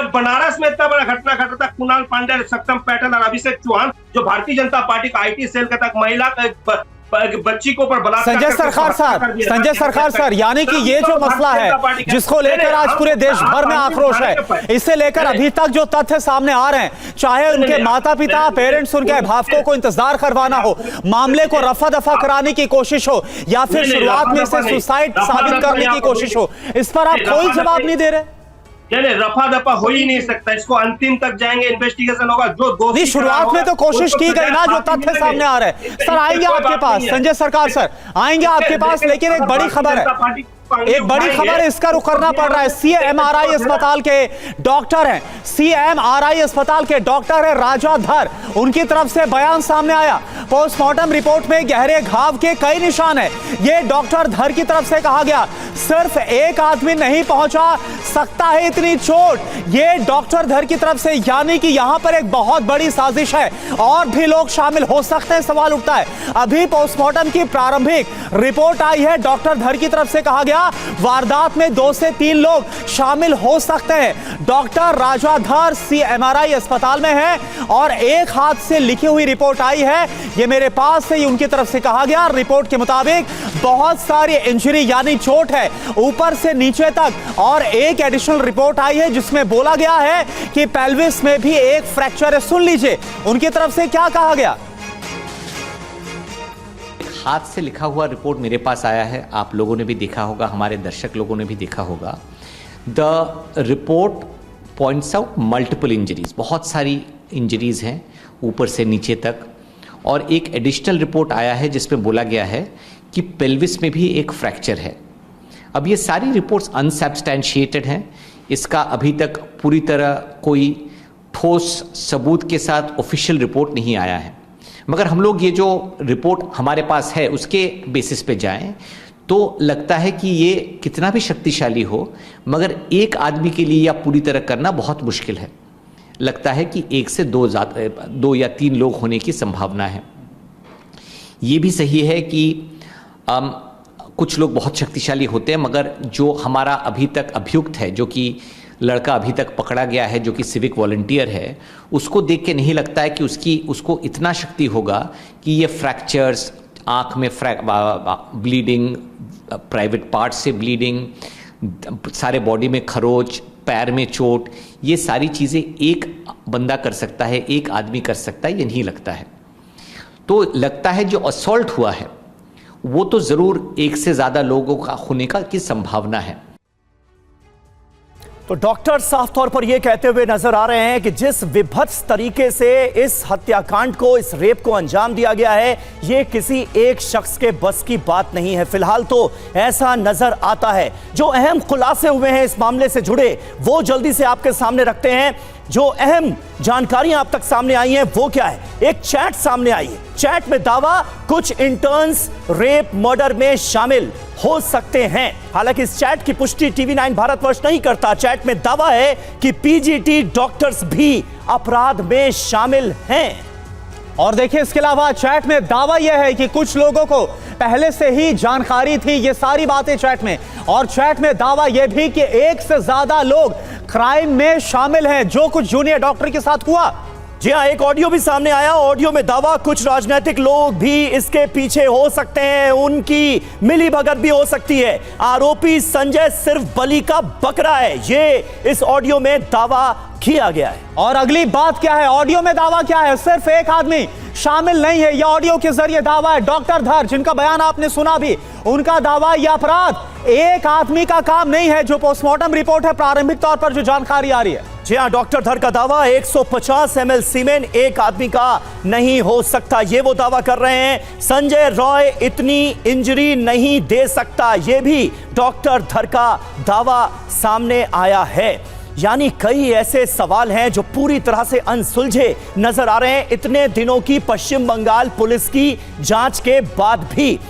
जब बनारस में इतना बड़ा घटना घटा था, कुणाल पांडे, सत्यम पैटर्न और अभिषेक चौहान, जो भारतीय जनता पार्टी का आईटी सेल का तक महिला का बच्ची को पर बलात्कार संजय सरकार सर, यानी कि ये जो मसला है जिसको लेकर आज पूरे देश भर में आक्रोश है, इसे लेकर अभी तक जो तथ्य सामने आ रहे हैं, चाहे उनके माता पिता, पेरेंट्स, उनके अभिभावकों को इंतजार करवाना हो, मामले को रफा दफा कराने की कोशिश हो, या फिर शुरुआत में इसे सुसाइड साबित करने की कोशिश हो, इस पर आप कोई जवाब नहीं दे रहे। नहीं, रफा दफा हो ही नहीं सकता, इसको अंतिम तक जाएंगे, इन्वेस्टिगेशन होगा। जो दोषी शुरुआत में तो कोशिश की गई ना, जो तथ्य सामने आ रहे हैं। सर आएंगे आपके पास, संजय सरकार सर आएंगे आपके पास, लेकिन एक बड़ी खबर है, एक बड़ी खबर इसका रुख करना पड़ रहा है। सीएमआरआई अस्पताल के डॉक्टर हैं, सीएमआरआई अस्पताल के डॉक्टर है राजा धर, उनकी तरफ से बयान सामने आया। पोस्टमार्टम रिपोर्ट में गहरे घाव के कई निशान है। ये डॉक्टर धर की तरफ से कहा गया, सिर्फ एक आदमी नहीं पहुंचा सकता है इतनी चोट, ये डॉक्टर धर की तरफ से, यानी कि यहां पर एक बहुत बड़ी साजिश है और भी लोग शामिल हो सकते हैं। सवाल उठता है, अभी पोस्टमार्टम की प्रारंभिक रिपोर्ट आई है, डॉक्टर धर की तरफ से कहा गया वारदात में 2 से 3 लोग शामिल हो सकते हैं। डॉक्टर राजा धर सीएमआरआई अस्पताल में है और एक हाथ से लिखी हुई रिपोर्ट आई है, ये मेरे पास से उनकी तरफ से कहा गया। रिपोर्ट के मुताबिक बहुत सारी इंजरी यानी चोट है ऊपर से नीचे तक, और एक एडिशनल रिपोर्ट आई है जिसमें बोला गया है कि पेल्विस में भी एक फ्रैक्चर है। सुन लीजिए उनकी तरफ से क्या कहा गया। हाथ से लिखा हुआ रिपोर्ट मेरे पास आया है, आप लोगों ने भी देखा होगा, हमारे दर्शक लोगों ने भी देखा होगा। The report points out multiple injuries, बहुत सारी इंजरीज हैं ऊपर से नीचे तक, और एक एडिशनल रिपोर्ट आया है जिसमें बोला गया है कि पेल्विस में भी एक फ्रैक्चर है। अब ये सारी रिपोर्ट्स अनसब्सटैंशिएटेड हैं, इसका अभी तक पूरी तरह कोई ठोस सबूत के साथ ऑफिशियल रिपोर्ट नहीं आया है, मगर हम लोग ये जो रिपोर्ट हमारे पास है उसके बेसिस पे जाएं तो लगता है कि ये कितना भी शक्तिशाली हो मगर एक आदमी के लिए या पूरी तरह करना बहुत मुश्किल है। लगता है कि 1 से 2 या 3 लोग होने की संभावना है। ये भी सही है कि कुछ लोग बहुत शक्तिशाली होते हैं, मगर जो हमारा अभी तक अभियुक्त है, जो कि लड़का अभी तक पकड़ा गया है, जो कि सिविक वॉलंटियर है, उसको देख के नहीं लगता है कि उसको इतना शक्ति होगा कि ये फ्रैक्चर्स, आँख में ब्लीडिंग, प्राइवेट पार्ट से ब्लीडिंग, सारे बॉडी में खरोच, पैर में चोट, ये सारी चीज़ें एक बंदा कर सकता है, एक आदमी कर सकता है, ये नहीं लगता है। तो लगता है जो असॉल्ट हुआ है वो तो ज़रूर 1 से ज़्यादा लोगों का होने की संभावना है। तो डॉक्टर साफ तौर पर यह कहते हुए नजर आ रहे हैं कि जिस विभत्स तरीके से इस हत्याकांड को, इस रेप को अंजाम दिया गया है, यह किसी एक शख्स के बस की बात नहीं है। फिलहाल तो ऐसा नजर आता है। जो अहम खुलासे हुए हैं इस मामले से जुड़े वो जल्दी से आपके सामने रखते हैं। जो अहम जानकारियां अब तक सामने आई हैं वो क्या है? एक चैट सामने आई है। चैट में दावा कुछ इंटर्न्स रेप मर्डर में शामिल हो सकते हैं। हालांकि इस चैट की पुष्टि टीवी9 भारतवर्ष नहीं करता। चैट में दावा है कि पीजीटी डॉक्टर्स भी अपराध में शामिल हैं। और देखिए इसके अलावा चैट में दावा यह है कि कुछ लोगों को पहले से ही जानकारी थी, ये सारी बातें चैट में। और चैट में दावा यह भी कि 1 से ज्यादा लोग क्राइम में शामिल हैं, जो कुछ जूनियर डॉक्टर के साथ हुआ। जी हाँ, एक ऑडियो भी सामने आया। ऑडियो में दावा कुछ राजनीतिक लोग भी इसके पीछे हो सकते हैं, उनकी मिलीभगत भी हो सकती है। आरोपी संजय सिर्फ बलि का बकरा है, ये इस ऑडियो में दावा किया गया है। और अगली बात क्या है, ऑडियो में दावा क्या है? सिर्फ एक आदमी शामिल नहीं है, यह ऑडियो के जरिए दावा है। डॉक्टर धर, जिनका बयान आपने सुना भी, उनका दावा यह अपराध एक आदमी का काम नहीं है। जो पोस्टमार्टम रिपोर्ट है, प्रारंभिक तौर पर जो जानकारी आ रही है, जी हाँ, डॉक्टर धर का दावा 150 ml सीमेन एक आदमी का नहीं हो सकता, ये वो दावा कर रहे हैं। संजय रॉय इतनी इंजरी नहीं दे सकता, ये भी डॉक्टर धर का दावा सामने आया है। यानी कई ऐसे सवाल हैं जो पूरी तरह से अनसुलझे नजर आ रहे हैं इतने दिनों की पश्चिम बंगाल पुलिस की जांच के बाद भी।